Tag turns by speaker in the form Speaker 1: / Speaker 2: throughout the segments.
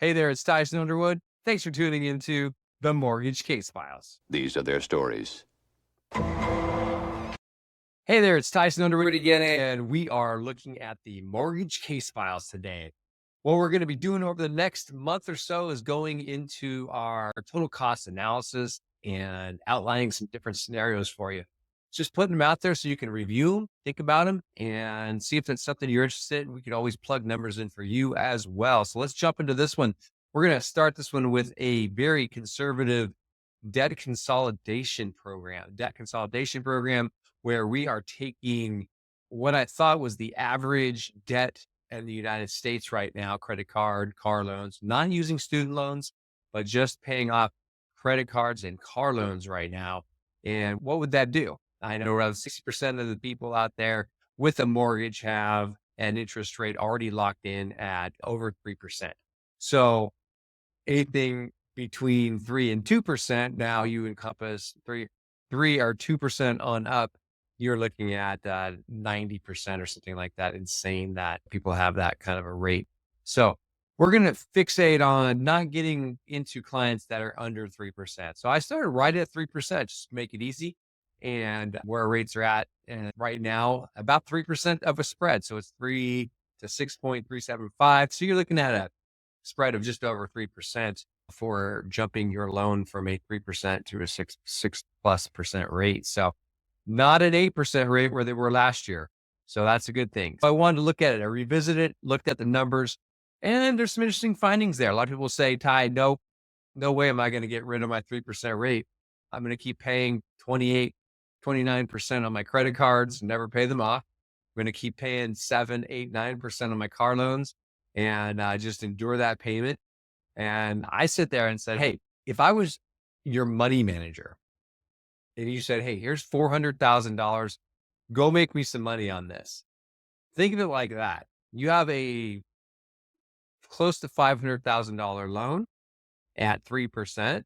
Speaker 1: Hey there, it's Tyson Underwood. Thanks for tuning into the Mortgage Case Files.
Speaker 2: These are their stories.
Speaker 1: Hey there, it's Tyson Underwood again, and we are looking at the Mortgage Case Files today. What we're going to be doing over the next month or so is going into our total cost analysis and outlining some different scenarios for you. Just putting them out there so you can review them, think about them, and see if that's something you're interested in. We can always plug numbers in for you as well. So let's jump into this one. We're going to start this one with a very conservative debt consolidation program where we are taking what I thought was the average debt in the United States right now, credit card, car loans, not using student loans, but just paying off credit cards and car loans right now. And what would that do? I know around 60% of the people out there with a mortgage have an interest rate already locked in at over 3%. So anything between 3 and 2%, now you encompass 3 or 2% on up, you're looking at 90% or something like that. Insane that people have that kind of a rate. So we're going to fixate on not getting into clients that are under 3%. So I started right at 3%, just to make it easy. And where rates are at and right now, about 3% of a spread. So it's 3 to 6.375. So you're looking at a spread of just over 3% for jumping your loan from a 3% to a six plus percent rate. So not an 8% rate where they were last year. So that's a good thing. So I wanted to look at it. I revisited it, looked at the numbers, and there's some interesting findings there. A lot of people say, Ty, no way am I going to get rid of my 3% rate. I'm going to keep paying 28, 29% on my credit cards, never pay them off. I'm going to keep paying 7, 8, 9% on my car loans and just endure that payment. And I sit there and said, hey, if I was your money manager and you said, hey, here's $400,000, go make me some money on this. Think of it like that. You have a close to $500,000 loan at 3%.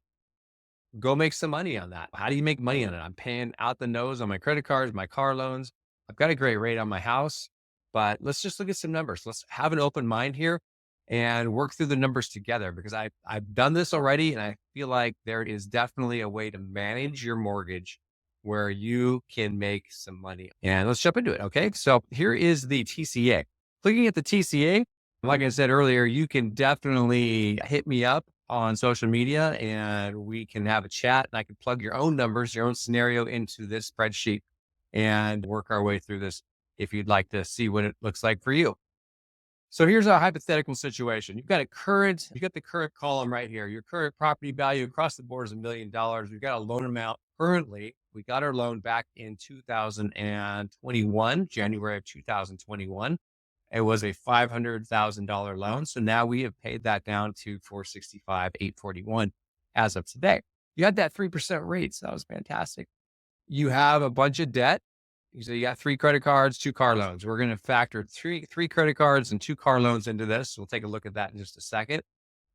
Speaker 1: Go make some money on that. How do you make money on it? I'm paying out the nose on my credit cards, my car loans. I've got a great rate on my house, but let's just look at some numbers. Let's have an open mind here and work through the numbers together because I've done this already. And I feel like there is definitely a way to manage your mortgage where you can make some money. And let's jump into it. Okay. So here is the TCA. Looking at the TCA, like I said earlier, you can definitely hit me up on social media and we can have a chat and I can plug your own numbers, your own scenario into this spreadsheet and work our way through this if you'd like to see what it looks like for you. So here's our hypothetical situation. You've got the current column right here. Your current property value across the board is $1 million. We've got a loan amount currently. We got our loan back in 2021, January of 2021. It was a $500,000 loan. So now we have paid that down to $465,841 as of today. You had that 3% rate. So that was fantastic. You have a bunch of debt. So you got 3 credit cards, 2 car loans. We're going to factor three credit cards and 2 car loans into this. We'll take a look at that in just a second.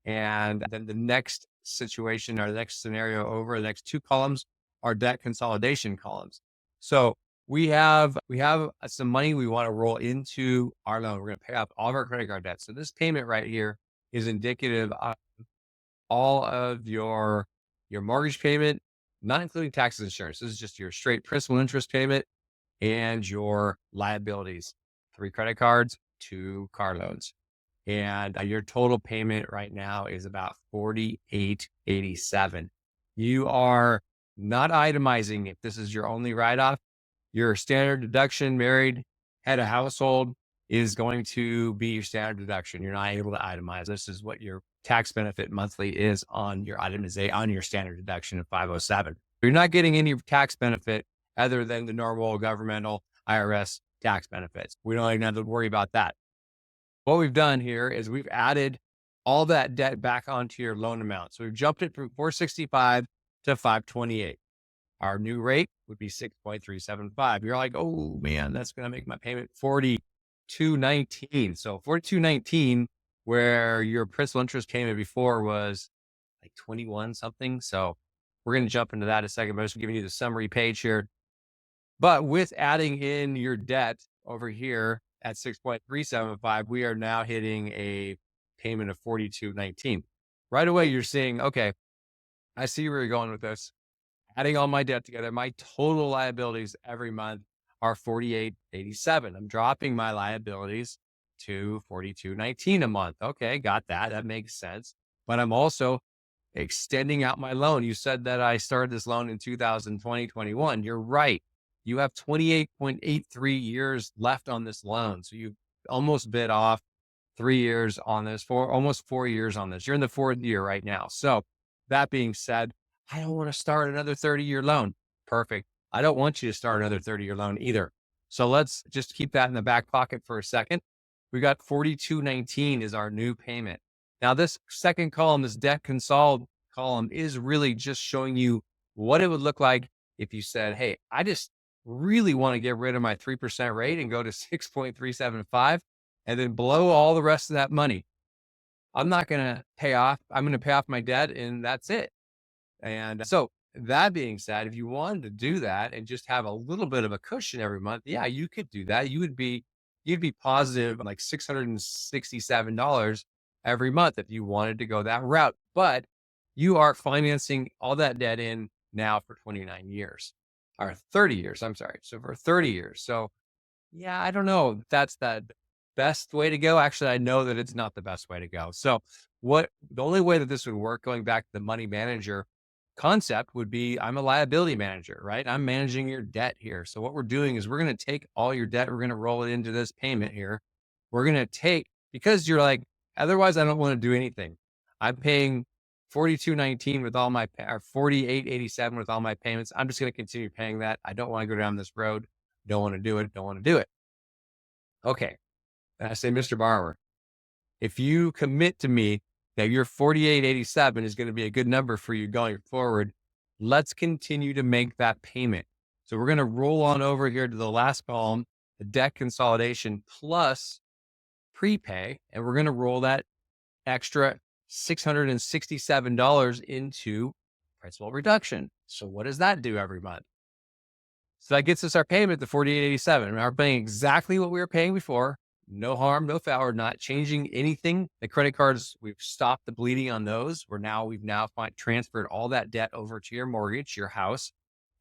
Speaker 1: And then the next situation or the next scenario over the next 2 columns are debt consolidation columns. So we have some money we want to roll into our loan. We're going to pay off all of our credit card debt. So this payment right here is indicative of all of your mortgage payment, not including taxes and insurance. This is just your straight principal interest payment and your liabilities, 3 credit cards, 2 car loans. And your total payment right now is about $48.87. You are not itemizing if this is your only write-off. Your standard deduction, married, head of household, is going to be your standard deduction. You're not able to itemize. This is what your tax benefit monthly is on your itemization, on your standard deduction of 507. You're not getting any tax benefit other than the normal governmental IRS tax benefits. We don't even have to worry about that. What we've done here is we've added all that debt back onto your loan amount. So we've jumped it from 465 to 528. Our new rate would be 6.375. You're like, oh man, that's going to make my payment 42.19. So 42.19, where your principal interest payment before was like 21 something. So we're going to jump into that in a second, but I'm just giving you the summary page here. But with adding in your debt over here at 6.375, we are now hitting a payment of 42.19. Right away, you're seeing, okay, I see where you're going with this. Adding all my debt together, my total liabilities every month are 48.87. I'm dropping my liabilities to 42.19 a month. Okay, got that. That makes sense. But I'm also extending out my loan. You said that I started this loan in 2020, 21. You're right. You have 28.83 years left on this loan. So you almost bit off 3 years on this, almost 4 years on this. You're in the fourth year right now. So that being said, I don't want to start another 30-year loan. Perfect. I don't want you to start another 30-year loan either. So let's just keep that in the back pocket for a second. We got 42.19 is our new payment. Now this second column, this debt consol column, is really just showing you what it would look like if you said, hey, I just really want to get rid of my 3% rate and go to 6.375 and then blow all the rest of that money. I'm not going to pay off. I'm going to pay off my debt and that's it. And so that being said, if you wanted to do that and just have a little bit of a cushion every month, yeah, you could do that. You'd be positive like $667 every month if you wanted to go that route. But you are financing all that debt in now for 29 years or 30 years. I'm sorry. So for 30 years. So yeah, I don't know if that's the best way to go. Actually, I know that it's not the best way to go. So the only way that this would work, going back to the money manager concept, would be I'm a liability manager, right? I'm managing your debt here. So what we're doing is we're going to take all your debt. We're going to roll it into this payment here. We're going to take, because you're like, otherwise I don't want to do anything. I'm paying 42.19 with all my, or 48.87 with all my payments. I'm just going to continue paying that. I don't want to go down this road. Don't want to do it. Don't want to do it. Okay. And I say, Mr. Borrower, if you commit to me that your 48.87 is going to be a good number for you going forward, let's continue to make that payment. So we're going to roll on over here to the last column, the debt consolidation plus prepay, and we're going to roll that extra $667 into principal reduction. So what does that do every month? So that gets us our payment to 48.87. We're paying exactly what we were paying before. No harm, no foul. We're not changing anything. The credit cards, we've stopped the bleeding on those. We've now transferred all that debt over to your mortgage, your house.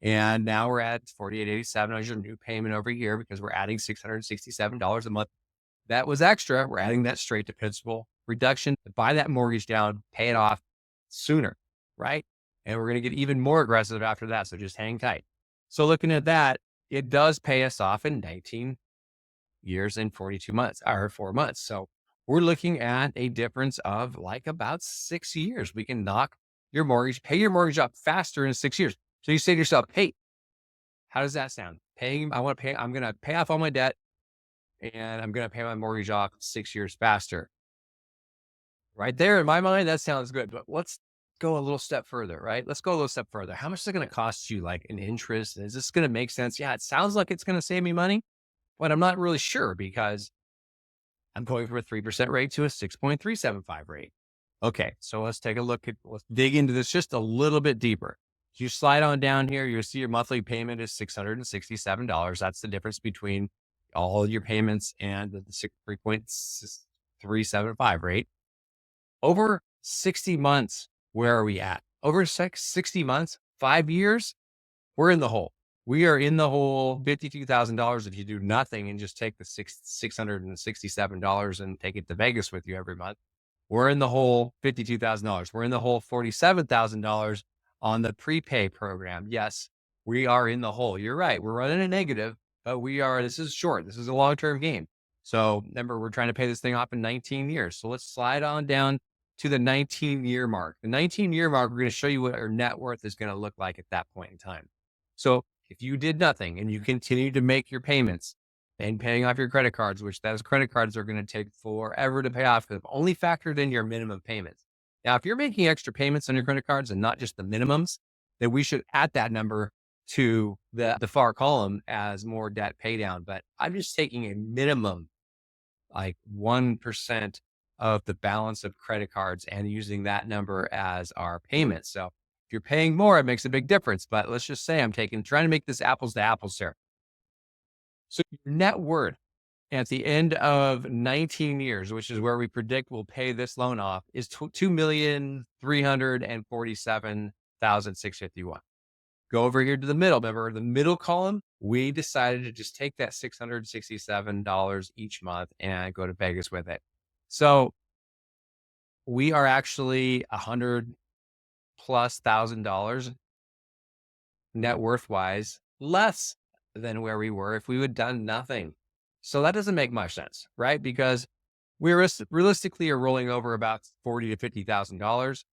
Speaker 1: And now we're at 48.87 as your new payment over here because we're adding $667 a month. That was extra. We're adding that straight to principal reduction to buy that mortgage down, pay it off sooner, right? And we're going to get even more aggressive after that. So just hang tight. So looking at that, it does pay us off in 19 years and 42 months or 4 months. So we're looking at a difference of like about 6 years. We can knock your mortgage, pay your mortgage up faster in 6 years. So you say to yourself, hey, how does that sound? I'm going to pay off all my debt and I'm going to pay my mortgage off 6 years faster. Right there in my mind, that sounds good, but let's go a little step further, right? Let's go a little step further. How much is it going to cost you, like, in interest? Is this going to make sense? Yeah, it sounds like it's going to save me money, but I'm not really sure because I'm going from a 3% rate to a 6.375 rate. Okay, so let's dig into this just a little bit deeper. If you slide on down here, you'll see your monthly payment is $667. That's the difference between all your payments and the 3.375 rate. Over 60 months, where are we at? Over 60 months, 5 years, we're in the hole. We are in the hole $52,000 if you do nothing and just take the $667 and take it to Vegas with you every month. We're in the hole $52,000. We're in the hole $47,000 on the prepay program. Yes, we are in the hole. You're right. We're running a negative, but this is short. This is a long-term game. So remember, we're trying to pay this thing off in 19 years. So let's slide on down to the 19-year mark. The 19-year mark, we're going to show you what our net worth is going to look like at that point in time. So if you did nothing and you continue to make your payments and paying off your credit cards, which those credit cards are going to take forever to pay off because they've only factored in your minimum payments. Now, if you're making extra payments on your credit cards and not just the minimums, then we should add that number to the far column as more debt pay down. But I'm just taking a minimum, like 1% of the balance of credit cards and using that number as our payment. So if you're paying more, it makes a big difference. But let's just say I'm trying to make this apples to apples here. So your net worth at the end of 19 years, which is where we predict we'll pay this loan off, is 2,347,651. Go over here to the middle. Remember the middle column? We decided to just take that $667 each month and go to Vegas with it. So we are actually $100,000+ net worth wise less than where we were if we would done nothing. So that doesn't make much sense, right? Because we realistically are rolling over about $40,000 to $50,000,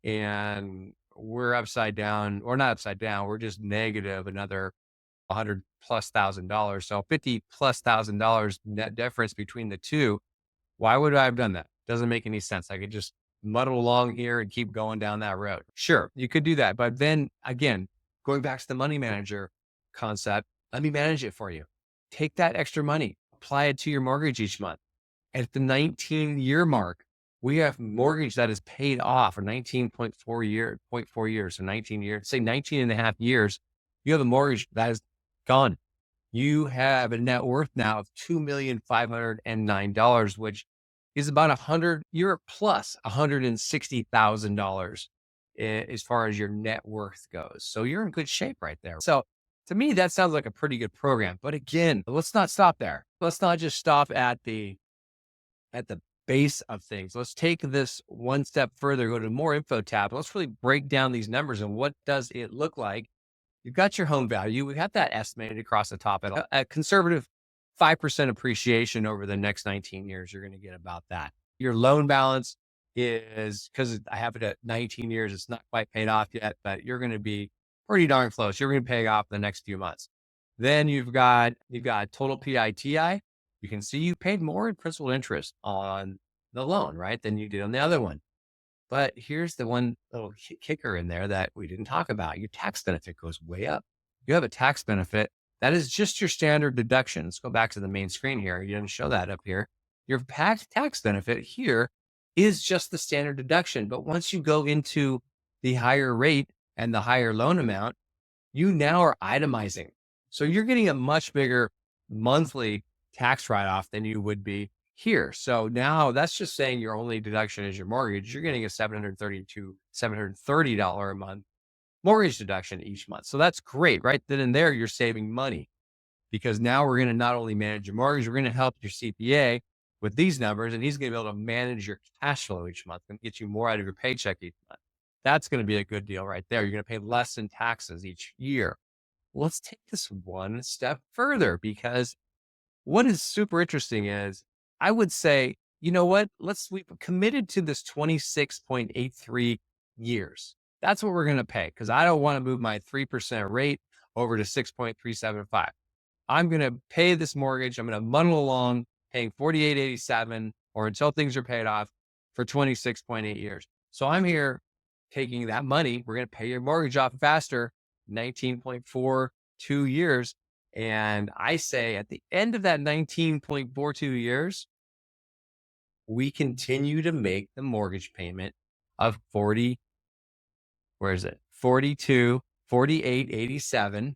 Speaker 1: and we're upside down, or not upside down. We're just negative another $100,000+. So $50,000+ net difference between the two. Why would I have done that? Doesn't make any sense. I could just muddle along here and keep going down that road. Sure, you could do that. But then again, going back to the money manager concept, let me manage it for you. Take that extra money, apply it to your mortgage each month. At the 19-year mark, we have mortgage that is paid off for 19.4 years. So 19 years, say 19 and a half years, you have a mortgage that is gone. You have a net worth now of $2,509,000, which is about you're plus $160,000 as far as your net worth goes. So you're in good shape right there. So to me, that sounds like a pretty good program. But again, let's not stop there. Let's not just stop at the base of things. Let's take this one step further, go to more info tab. Let's really break down these numbers and what does it look like. You've got your home value. We got that estimated across the top at a conservative 5% appreciation over the next 19 years. You're going to get about that. Your loan balance is, because I have it at 19 years, it's not quite paid off yet, but you're going to be pretty darn close. You're going to pay off the next few months. Then you've got total PITI. You can see you paid more in principal interest on the loan, right, than you did on the other one. But here's the one little kicker in there that we didn't talk about. Your tax benefit goes way up. You have a tax benefit that is just your standard deductions. Go back to the main screen here. You didn't show that up here. Your tax benefit here is just the standard deduction. But once you go into the higher rate and the higher loan amount, you now are itemizing. So you're getting a much bigger monthly tax write-off than you would be here. So now that's just saying your only deduction is your mortgage. You're getting a $730 a month mortgage deduction each month. So that's great, right? Then and there, you're saving money, because now we're going to not only manage your mortgage, we're going to help your CPA with these numbers, and he's going to be able to manage your cash flow each month and get you more out of your paycheck each month. That's going to be a good deal right there. You're going to pay less in taxes each year. Let's take this one step further, because what is super interesting is, I would say, you know what? We've committed to this 26.83 years. That's what we're going to pay, because I don't want to move my 3% rate over to 6.375. I'm going to pay this mortgage. I'm going to muddle along paying 48.87 or until things are paid off for 26.8 years. So I'm here taking that money. We're going to pay your mortgage off faster, 19.42 years. And I say at the end of that 19.42 years, we continue to make the mortgage payment of 48.87.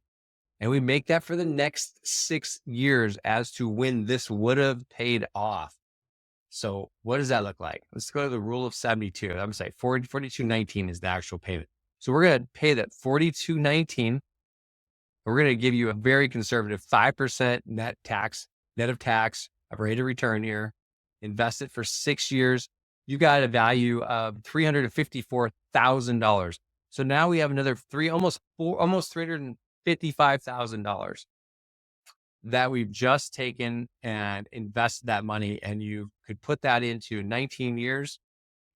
Speaker 1: And we make that for the next 6 years as to when this would have paid off. So what does that look like? Let's go to the rule of 72. I'm going to say 42.19 is the actual payment. So we're going to pay that 42.19. We're going to give you a very conservative 5% net of tax, a rate of return here. Invest it for 6 years. You got a value of $354,000. So now we have another almost $355,000 that we've just taken and invested that money. And you could put that into 19 years.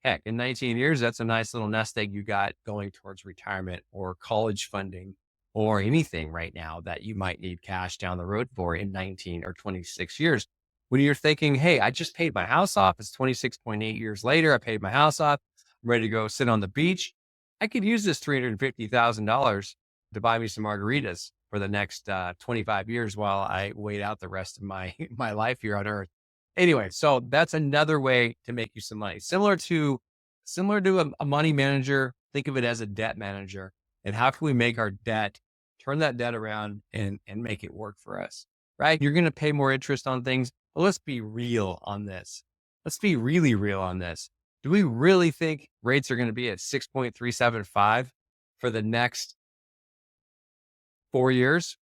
Speaker 1: Heck, in 19 years, that's a nice little nest egg you got going towards retirement or college funding or anything right now that you might need cash down the road for in 19 or 26 years. When you're thinking, hey, I just paid my house off. It's 26.8 years later. I paid my house off. I'm ready to go sit on the beach. I could use this $350,000 to buy me some margaritas for the next 25 years while I wait out the rest of my life here on earth. Anyway, so that's another way to make you some money. Similar to a money manager, think of it as a debt manager. And how can we make our debt, turn that debt around and make it work for us, right? You're going to pay more interest on things, But let's be real on this. Let's be really real on this. Do we really think rates are going to be at 6.375 for the next 4 years?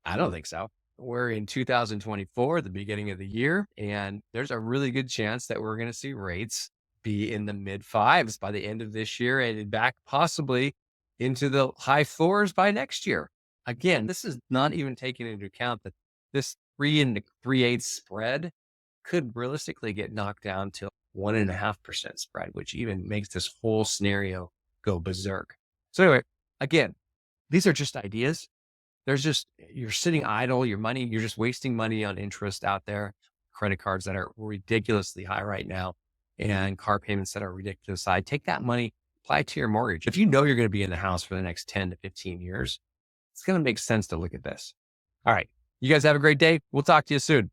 Speaker 1: I don't think so. We're in 2024, the beginning of the year, and there's a really good chance that we're going to see rates be in the mid fives by the end of this year and back possibly into the high fours by next year. Again, this is not even taking into account that this 3 and 3/8 spread could realistically get knocked down to 1.5% spread, which even makes this whole scenario go berserk. So anyway, again, these are just ideas. There's just, you're sitting idle, your money, you're just wasting money on interest out there, credit cards that are ridiculously high right now, and car payments that are ridiculous high. Take that money, apply it to your mortgage. If you know you're going to be in the house for the next 10 to 15 years, it's going to make sense to look at this. All right. You guys have a great day. We'll talk to you soon.